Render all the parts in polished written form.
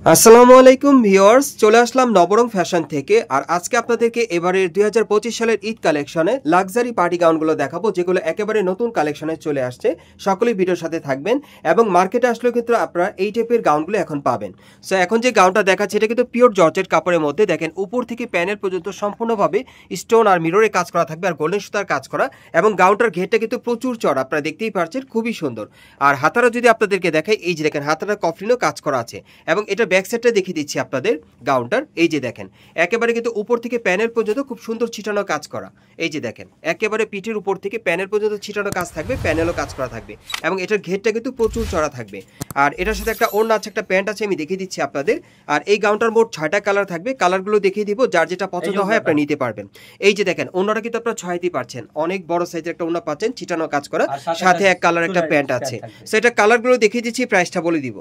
আসসালামু আলাইকুম ভিউয়ার্স, চলে আসলাম নবরং ফ্যাশন থেকে। আর আজকে আপনাদেরকে এবারের 2025 সালের ঈদ কালেকশনে লাক্সারি পার্টি গাউনগুলো দেখাবো, যেগুলো একেবারে নতুন কালেকশনে চলে আসছে। সকলেই ভিডিওর সাথে থাকবেন এবং মার্কেটে আসলেও কিন্তু আপনারা এই টাইপের গাউনগুলো এখন পাবেন। সো এখন যে গাউনটা দেখাচ্ছে এটা কিন্তু পিওর জর্জেট কাপড়ের মধ্যে। দেখেন উপর থেকে প্যানেল পর্যন্ত সম্পূর্ণভাবে স্টোন আর মিররে কাজ করা থাকবে আর গোল্ডেন সুতার কাজ করা, এবং গাউনটার ঘেরটা কিন্তু প্রচুর চড়া, আপনারা দেখতেই পাচ্ছেন, খুবই সুন্দর। আর হাতারা যদি আপনাদেরকে দেখাই, এই যে দেখেন হাতারা কফলিনও কাজ করা আছে, এবং এটা ব্যাক সাইডটা দেখিয়ে দিচ্ছি আপনাদের গাউনটার। এই যে দেখেন একেবারে কিন্তু উপর থেকে প্যানেল পর্যন্ত খুব সুন্দর ছিটানো কাজ করা। এই যে দেখেন একেবারে পিঠের উপর থেকে প্যানেল পর্যন্ত ছিটানো কাজ থাকবে, প্যানেলও কাজ করা থাকবে, এবং এটার ঘেরটা কিন্তু প্রচুর চড়া থাকবে। আর এটার সাথে একটা ওড়না আছে, একটা প্যান্ট আছে, আমি দেখিয়ে দিচ্ছি আপনাদের। আর এই গাউনটার মোট 6টা কালার থাকবে, কালারগুলো দেখিয়ে দিব, যার যেটা পছন্দ হয় আপনারা নিতে পারবেন। এই যে দেখেন ওড়নাটা কিন্তু আপনারা 6টি পাচ্ছেন, অনেক বড় সাইজের একটা ওড়না পাচ্ছেন, ছিটানো কাজ করা, সাথে এক কালার একটা প্যান্ট আছে। সেটা কালারগুলো দেখিয়ে দিচ্ছি, প্রাইসটা বলে দিব।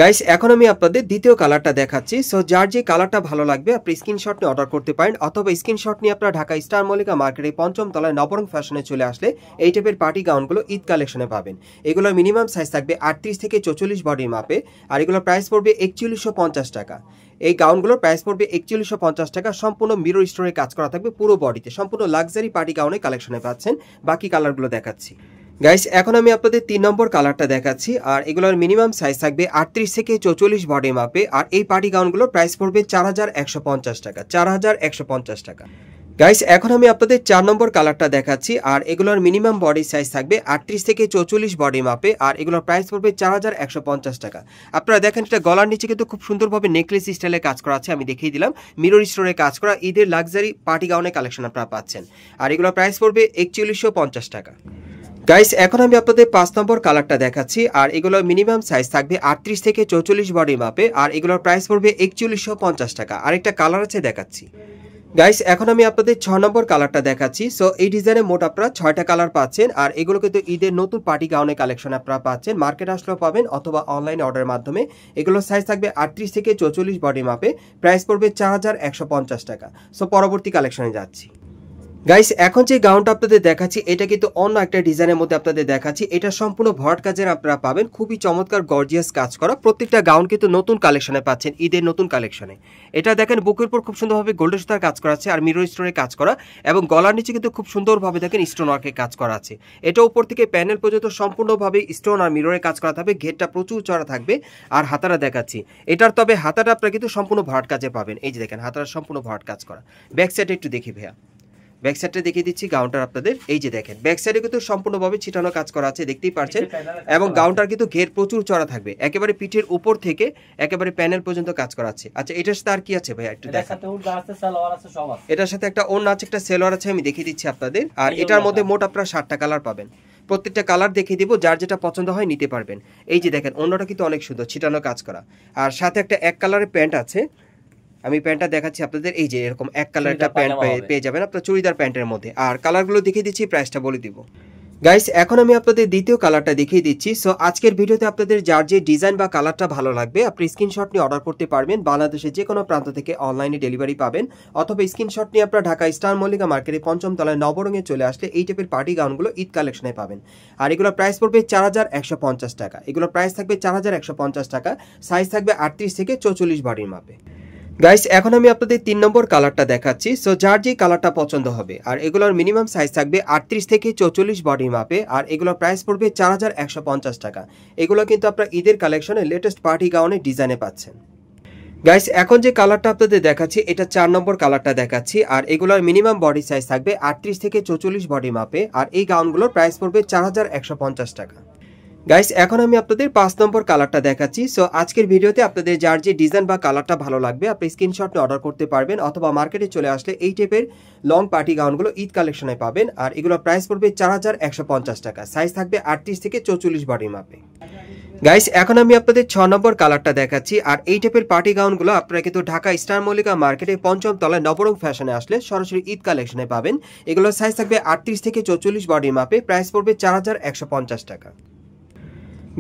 গাইস এখন আমি আপনাদের দ্বিতীয় কালারটা দেখাচ্ছি। সো যার যে কালারটা ভালো লাগবে আপনি স্ক্রিনশট নিয়ে অর্ডার করতে পারেন, অথবা স্ক্রিনশট নিয়ে আপনারা ঢাকা স্টার মল্লিকা মার্কেটে 5ম তলায় নবরং ফ্যাশনে চলে আসলে এই টাইপের পার্টি গাউনগুলো ঈদ কালেকশনে পাবেন। এগুলোর মিনিমাম সাইজ থাকবে 38 থেকে 44 বডির মাপে, আর এগুলোর প্রাইস পড়বে 4150 টাকা। এই গাউনগুলোর প্রাইস পড়বে 4150 টাকা। সম্পূর্ণ মিরর স্টোরে কাজ করা থাকবে পুরো বডিতে, সম্পূর্ণ লাক্সারি পার্টি গাউনে কালেকশনে পাচ্ছেন। বাকি কালারগুলো দেখাচ্ছি। গাইস এখন আমি আপনাদের 3 নম্বর কালারটা দেখাচ্ছি, আর এগুলোর মিনিমাম সাইজ থাকবে 38 থেকে 44 বডি মাপে, আর এই পার্টি গাউনগুলোর প্রাইস পড়বে 4150 টাকা। 4150 টাকা। গাইস এখন আমি আপনাদের 4 নম্বর কালারটা দেখাচ্ছি, আর এগুলোর মিনিমাম বডি সাইজ থাকবে 38 থেকে 44 বডি মাপে, আর এগুলোর প্রাইস পড়বে 4150 টাকা। আপনারা দেখেন এটা গলার নিচে কিন্তু খুব সুন্দরভাবে নেকলেস স্টাইলে কাজ করা আছে, আমি দেখিয়ে দিলাম। মিরর স্টোরে কাজ করা ঈদের লাক্সারি পার্টি গাউনে কালেকশন আপনারা পাচ্ছেন, আর এগুলোর প্রাইস পড়বে 4150 টাকা। গাইস এখন আমি আপনাদের 5 নম্বর কালারটা দেখাচ্ছি, আর এগুলোর মিনিমাম সাইজ থাকবে 38 থেকে 44 বডি মাপে, আর এগুলোর প্রাইস পড়বে 4150 টাকা। আরেকটা কালার আছে, দেখাচ্ছি। গাইস এখন আমি আপনাদের 6 নম্বর কালারটা দেখাচ্ছি। সো এই ডিজাইনে মোট আপনারা 6টা কালার পাচ্ছেন, আর এগুলো কিন্তু ঈদের নতুন পার্টি গাউনের কালেকশন আপনারা পাচ্ছেন। মার্কেট আসলেও পাবেন, অথবা অনলাইন অর্ডারের মাধ্যমে। এগুলোর সাইজ থাকবে 38 থেকে 44 বডি মাপে, প্রাইস পড়বে 4150 টাকা। সো পরবর্তী কালেকশনে যাচ্ছি। গাইস এখন যে গাউনটা আপনাদের দেখাচ্ছি এটা কিন্তু অন্য একটা ডিজাইনের মধ্যে আপনাদের দেখাচ্ছি। এটা সম্পূর্ণ ভরাট কাজের আপনারা পাবেন, খুবই চমৎকার গর্জিয়াস কাজ করা। প্রত্যেকটা গাউন কিন্তু নতুন কালেকশনে পাচ্ছেন, ঈদের নতুন কালেকশনে। এটা দেখেন বুকের উপর খুব সুন্দরভাবে গোল্ডেন সুতার কাজ করা আছে, আর মিরর স্টোনে কাজ করা, এবং গলার নিচে কিন্তু খুব সুন্দরভাবে দেখেন স্টোন ওয়ার্কের কাজ করা আছে। এটা উপর থেকে প্যানেল পর্যন্ত সম্পূর্ণভাবে স্টোন আর মিররে কাজ করা থাকবে, ঘেরটা প্রচুর চড়া থাকবে। আর হাতারা দেখাচ্ছি এটার, তবে হাতাটা আপনারা কিন্তু সম্পূর্ণ ভরাট কাজে পাবেন। এই যে দেখেন হাতারা সম্পূর্ণ ভরাট কাজ করা। ব্যাক সাইডে একটু দেখি ভাইয়া, ব্যাক সাইডটা দেখিয়ে দিচ্ছি গাউনটার আপনাদের। এই যে দেখেন ব্যাক সাইডে কিন্তু সম্পূর্ণভাবে ছিটানো কাজ করা আছে, দেখতেই পাচ্ছেন, এবং গাউনটার কিন্তু ঘের প্রচুর চড়া থাকবে, একেবারে পিঠের উপর থেকে একেবারে প্যানেল পর্যন্ত কাজ করা আছে। আচ্ছা এটার সাথে আর কি আছে ভাই একটু দেখেন। এটার সাথে একটা ওড়না আছে, একটা সেলোয়ার আছে, আমি দেখিয়ে দিচ্ছি আপনাদের। আর এটার মধ্যে মোট আপনারা 7টা কালার পাবেন, প্রত্যেকটা কালার দেখিয়ে দিব, যার যেটা পছন্দ হয় নিতে পারবেন। এই যে দেখেন ওড়নাটা কিন্তু অনেক সুন্দর ছিটানো কাজ করা, আর সাথে একটা এক কালারের প্যান্ট আছে, আমি প্যান্টটা দেখাচ্ছি আপনাদের। এই যে এরকম এক কালারটা প্যান্ট পেয়ে যাবেন আপনার চুড়িদার প্যান্টের মধ্যে। আর কালারগুলো দেখিয়ে দিচ্ছি, প্রাইসটা বলে দিব। গাইস এখন আমি আপনাদের দ্বিতীয় কালারটা দেখিয়ে দিচ্ছি। সো আজকের ভিডিওতে আপনাদের যার যে ডিজাইন বা কালারটা ভালো লাগবে আপনি স্ক্রিনশট নিয়ে অর্ডার করতে পারবেন। বাংলাদেশের যে কোনো প্রান্ত থেকে অনলাইনে ডেলিভারি পাবেন, অথবা স্ক্রিনশট নিয়ে আপনারা ঢাকা স্টার মল্লিকা মার্কেটে 5ম তলায় নবরঙে চলে আসলে এই টাইপের পার্টি গাউনগুলো ঈদ কালেকশনে পাবেন। আর এগুলোর প্রাইস পড়বে 4150 টাকা। এগুলোর প্রাইস থাকবে 4150 টাকা। সাইজ থাকবে 38 থেকে 44 বডির মাপে। গাইস এখন আমি আপনাদের 3 নম্বর কালারটা দেখাচ্ছি। সো যার যে কালারটা পছন্দ হবে, আর এগুলোর মিনিমাম সাইজ থাকবে 38 থেকে 44 বডি মাপে, আর এগুলোর প্রাইস পড়বে 4150 টাকা। এগুলো কিন্তু আপনারা ঈদের কালেকশনে লেটেস্ট পার্টি গাউনের ডিজাইনে পাচ্ছেন। গাইস এখন যে কালারটা আপনাদের দেখাচ্ছি এটা 4 নম্বর কালারটা দেখাচ্ছি, আর এগুলোর মিনিমাম বডি সাইজ থাকবে 38 থেকে 44 বডি মাপে, আর এই গাউনগুলোর প্রাইস পড়বে 4150 টাকা। গাইস এখন আমি আপনাদের 5 নম্বর কালারটা দেখাচ্ছি। সো আজকের ভিডিওতে আপনাদের যার যে ডিজাইন বা কালারটা ভালো লাগবে আপনি স্ক্রিনশট নিয়ে অর্ডার করতে পারবেন, অথবা মার্কেটে চলে আসলে এই টাইপের লং পার্টি গাউনগুলো ঈদ কালেকশনে পাবেন। আর এগুলোর প্রাইস পড়বে 4150 টাকা। সাইজ থাকবে 38 থেকে 44 বডি মাপে। গাইস এখন আমি আপনাদের 6 নম্বর কালারটা দেখাচ্ছি, আর এই টাইপের পার্টি গাউনগুলো আপনারা কিন্তু ঢাকা স্টার মল্লিকা মার্কেটে 5ম তলায় নবরং ফ্যাশনে আসলে সরাসরি ঈদ কালেকশনে পাবেন। এগুলোর সাইজ থাকবে 38 থেকে 44 বডি মাপে, প্রাইস পড়বে 4150 টাকা।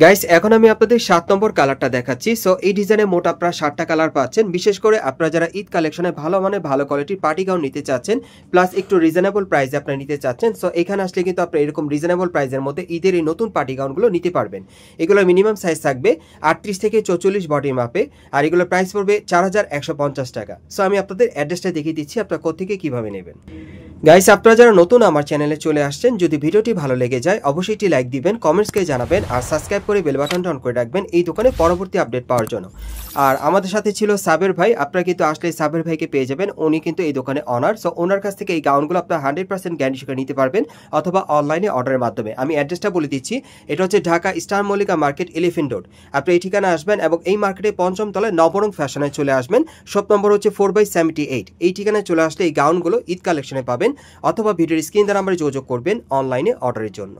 গাইস এখন আমি আপনাদের 7 নম্বর কালারটা দেখাচ্ছি। সো এই ডিজাইনে মোট আপনারা 7টা কালার পাচ্ছেন। বিশেষ করে আপনারা যারা ঈদ কালেকশনে ভালো মানে ভালো কোয়ালিটির পার্টি গাউন নিতে চাচ্ছেন, প্লাস একটু রিজনেবল প্রাইসে আপনারা নিতে চাচ্ছেন, সো এখানে আসলে কিন্তু আপনারা এরকম রিজনেবল প্রাইসের মধ্যে ঈদের এই নতুন পার্টি গাউনগুলো নিতে পারবেন। এগুলোর মিনিমাম সাইজ থাকবে 38 থেকে 44 বডি মাপে, আর এগুলোর প্রাইস পড়বে 4150 টাকা। সো আমি আপনাদের অ্যাড্রেসটা দেখিয়ে দিচ্ছি আপনারা কোত্থেকে কিভাবে নেবেন। গাইস আপনারা যারা নতুন আমার চ্যানেলে চলে আসছেন, যদি ভিডিওটি ভালো লেগে যায় অবশ্যই একটি লাইক দিবেন, কমেন্টসকে জানাবেন আর সাবস্ক্রাইব করে বেল বাটনটা অন করে রাখবেন এই দোকানে পরবর্তী আপডেট পাওয়ার জন্য। আর আমাদের সাথে ছিল সাবের ভাই, আপনারা কিন্তু আসলে সাবের ভাইকে পেয়ে যাবেন, উনি কিন্তু এই দোকানে অনার। সো ওনার কাছ থেকে এই গাউনগুলো আপনারা 100% গ্যারান্টি সহকারে নিতে পারবেন অথবা অনলাইনে অর্ডারের মাধ্যমে। আমি অ্যাড্রেসটা বলে দিচ্ছি, এটা হচ্ছে Dhaka star Mallika market, elephant road. আপনি এই ঠিকানা আসবেন এবং এই মার্কেটে 5ম তলায় নবরং ফ্যাশনে চলে আসবেন। শপ নম্বর হচ্ছে 4/78। এই ঠিকানায় চলে আসলে এই গাউনগুলো ঈদ কালেকশনে পাবেন অথবা ভিডিওর স্ক্রিন দ্বারা আমরা যোগাযোগ করবেন অনলাইনে অর্ডারের জন্য।